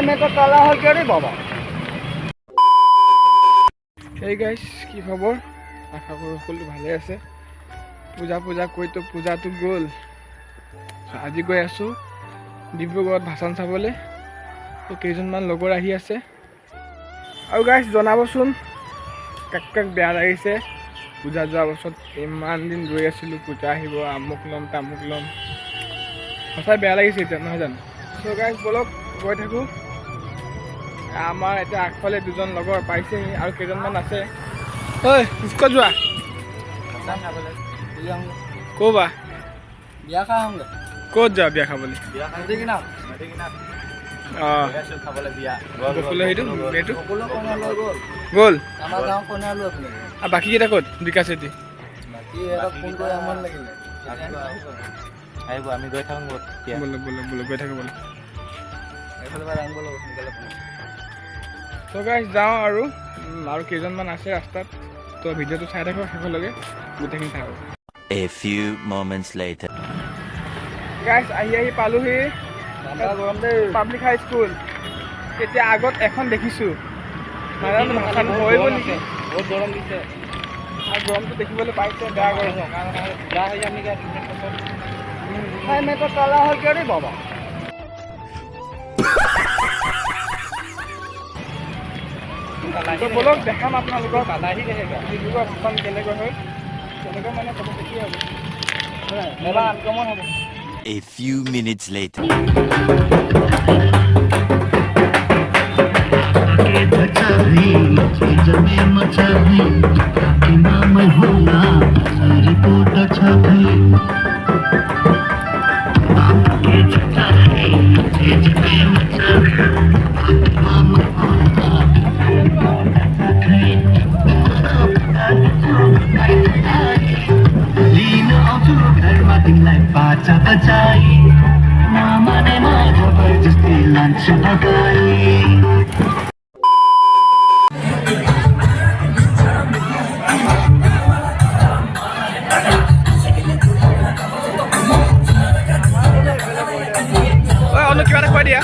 मैं तो काला हो क्या रे बाबा Hey guys, কি খবৰ আশা কৰো সকলো ভালে আছে পূজা কৈ তো পূজাটো গ'ল আজি গৈ আছো ডিব্ৰুগড়ত ভাষণ চাবলৈ তো কেইজনমান লগৰ আহি আছে আৰু গাইস জনাবচোন কাক বেয়া লাগিছে পূজা যোৱা বছৰত ইমান দিন ৰৈ আছিলো পূজা আহিব আমুক লম তামুক লম সঁচাই বেয়া লাগিছে এতিয়া নহয় জানো তো গাইস বলক গৈ থাকো আমাৰ এটা আগফালে দুজন লগৰ পাইছে আৰু কেইজনমান আছে ঐ কিস্কো যোৱা কোবা বিয়া খাওঁগে ক'ত যা বিয়া খাবলৈ বিয়া খাওঁতে কি না খাবলৈ বিয়া গ'ল সেইটো এইটো গ'ল আমাৰ গাঁও কোনালো আপুনি আৰু বাকি কেইটা ক'ত বিকাশ এটি বাকি এটা ফোন কৰি আমন লাগিলে আহিব আমি গৈ থাকোঁ বল গৈ থাকোঁ বল এইফালে পৰা আনিব লাগিব সোনকালে তো গাইস যাওঁ আৰু কেইজনমান আছে ৰাস্তাত তো ভিডিঅ'টো চাই থাকক শেষলৈকে গোটেইখিনি থাকক A few moments later guys আহি পালোহি পাব্লিক হাই স্কুল এতিয়া আগত এখন দেখিছো নাজানো ভাষণ হৈ গ'ল নেকি বহুত গৰম দিছে আৰু গৰমটো দেখিবলৈ পাইছে বেয়া গৰম বেয়া হৈ যাম নেকি হাই মই তো কালা হৈ কিয় ৰে বাবা তো বলক দেখাম আপোনালোকক কালাহি কেনেকৈ ডিব্ৰুগড় ভাষণ কেনেকৈ হয় কেনেকৈ মানে ক'ব কি হ'ব মেলা আনকমন হ'ব A few minutes later Ono kiba কৈ দিয়া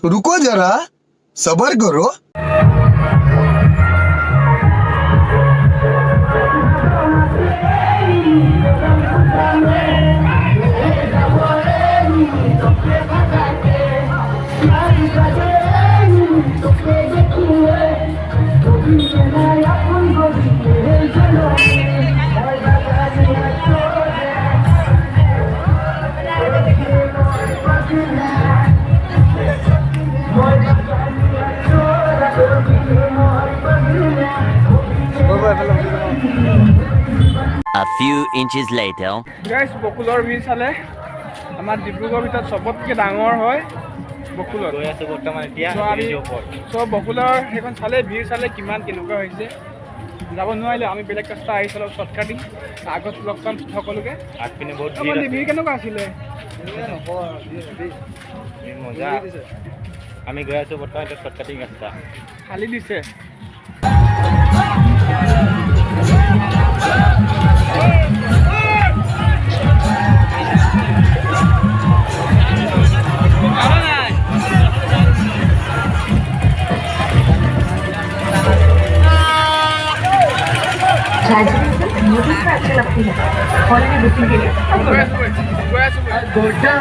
रुको जरा सबर करो A few inches later guys বকুলৰ ভিৰ চালে আমাৰ ডিব্ৰুগড়ৰ ভিতৰত সবতকৈ ডাঙৰ হয় বকুলৰ গৈ আছে বৰ্তমান এতিয়া সব বকুলৰ সেইখন চালে ভিৰ চালে কিমান কেনেকুৱা হৈছে যাব নোৱাৰিলে আমি বেলেগ ৰাস্তা আহিছিলোঁ শ্বৰ্টকাটি আগত লগ পাম সকলোকে আগপিনে বহুত ভিৰ কেনেকুৱা আছিলে মজা আমি গৈ আছোঁ বৰ্তমান এতিয়া শ্বৰ্টকাটিং ৰাস্তা খালি দিছে अच्छी लगती है हॉलिडे बुकिंग के लिए गोटा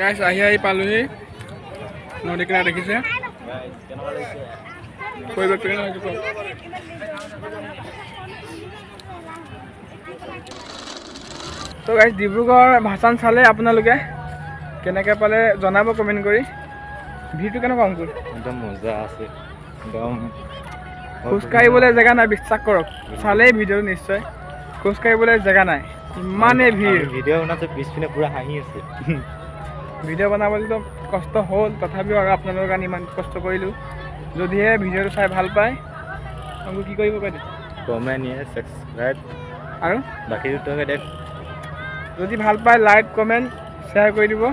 গাইছ আহি পালোহি নদী কিনাৰত দেখিছে পৰিৱেশটো কেনেকুৱা হৈছে কওক তো গাইছ ডিব্ৰুগড় ভাষণ চালে আপোনালোকে কেনেকৈ পালে জনাব কমেণ্ট কৰি ভিউটো কেনেকুৱা অংকুৰ একদম মজা আছে একদম খোজকাঢ়িবলৈ জেগা নাই বিশ্বাস কৰক চালেই ভিডিঅ'টো নিশ্চয় খোজকাঢ়িবলৈ জেগা নাই ইমানেই ভিৰ ভিডিঅ' বনাইছে পিছপিনে পুৰা হাঁহি আছে ভিডিঅ' বনাবলৈতো কষ্ট হ'ল তথাপিও আৰু আপোনালোকৰ কাৰণে ইমান কষ্ট কৰিলোঁ যদিহে ভিডিঅ'টো চাই ভাল পায় অংকুৰ কি কৰিব কৈ দিম কমেণ্ট ছাবস্ক্ৰাইব আৰু বাকী দুটাকে দেখ যদি ভাল পায় লাইক কমেণ্ট শ্বেয়াৰ কৰি দিব